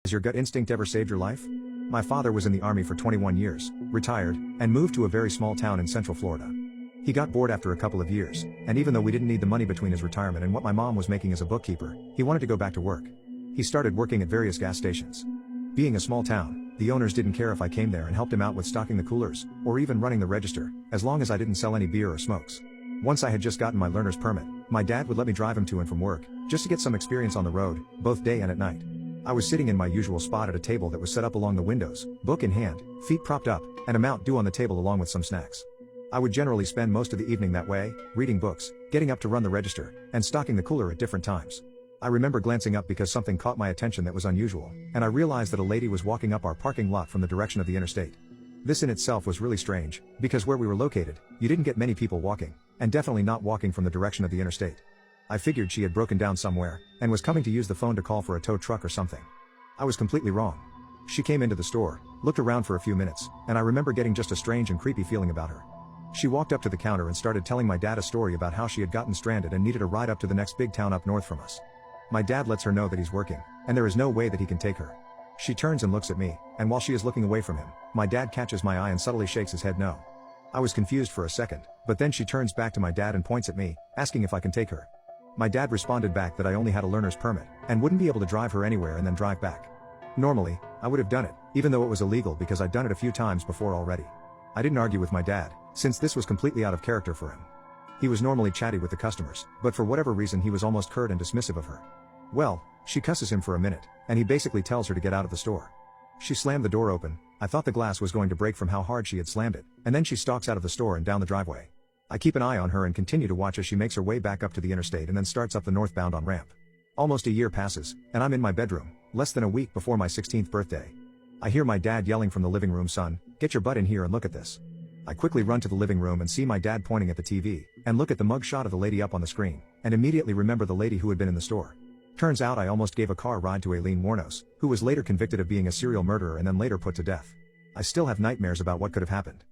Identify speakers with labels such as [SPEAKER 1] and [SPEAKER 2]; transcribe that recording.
[SPEAKER 1] Has your gut instinct ever saved your life? My father was in the army for 21 years, retired, and moved to a very small town in central Florida. He got bored after a couple of years, and even though we didn't need the money between his retirement and what my mom was making as a bookkeeper, he wanted to go back to work. He started working at various gas stations. Being a small town, the owners didn't care if I came there and helped him out with stocking the coolers, or even running the register, as long as I didn't sell any beer or smokes. Once I had just gotten my learner's permit, my dad would let me drive him to and from work, just to get some experience on the road, both day and at night. I was sitting in my usual spot at a table that was set up along the windows, book in hand, feet propped up, and a Mountain Dew on the table along with some snacks. I would generally spend most of the evening that way, reading books, getting up to run the register, and stocking the cooler at different times. I remember glancing up because something caught my attention that was unusual, and I realized that a lady was walking up our parking lot from the direction of the interstate. This in itself was really strange, because where we were located, you didn't get many people walking, and definitely not walking from the direction of the interstate. I figured she had broken down somewhere, and was coming to use the phone to call for a tow truck or something. I was completely wrong. She came into the store, looked around for a few minutes, and I remember getting just a strange and creepy feeling about her. She walked up to the counter and started telling my dad a story about how she had gotten stranded and needed a ride up to the next big town up north from us. My dad lets her know that he's working, and there is no way that he can take her. She turns and looks at me, and while she is looking away from him, my dad catches my eye and subtly shakes his head no. I was confused for a second, but then she turns back to my dad and points at me, asking if I can take her. My dad responded back that I only had a learner's permit, and wouldn't be able to drive her anywhere and then drive back. Normally, I would have done it, even though it was illegal because I'd done it a few times before already. I didn't argue with my dad, since this was completely out of character for him. He was normally chatty with the customers, but for whatever reason he was almost curt and dismissive of her. Well, she cusses him for a minute, and he basically tells her to get out of the store. She slammed the door open. I thought the glass was going to break from how hard she had slammed it, and then she stalks out of the store and down the driveway. I keep an eye on her and continue to watch as she makes her way back up to the interstate and then starts up the northbound on ramp. Almost a year passes, and I'm in my bedroom, less than a week before my 16th birthday. I hear my dad yelling from the living room, "Son, get your butt in here and look at this." I quickly run to the living room and see my dad pointing at the TV, and look at the mugshot of the lady up on the screen, and immediately remember the lady who had been in the store. Turns out I almost gave a car ride to Aileen Warnos, who was later convicted of being a serial murderer and then later put to death. I still have nightmares about what could have happened.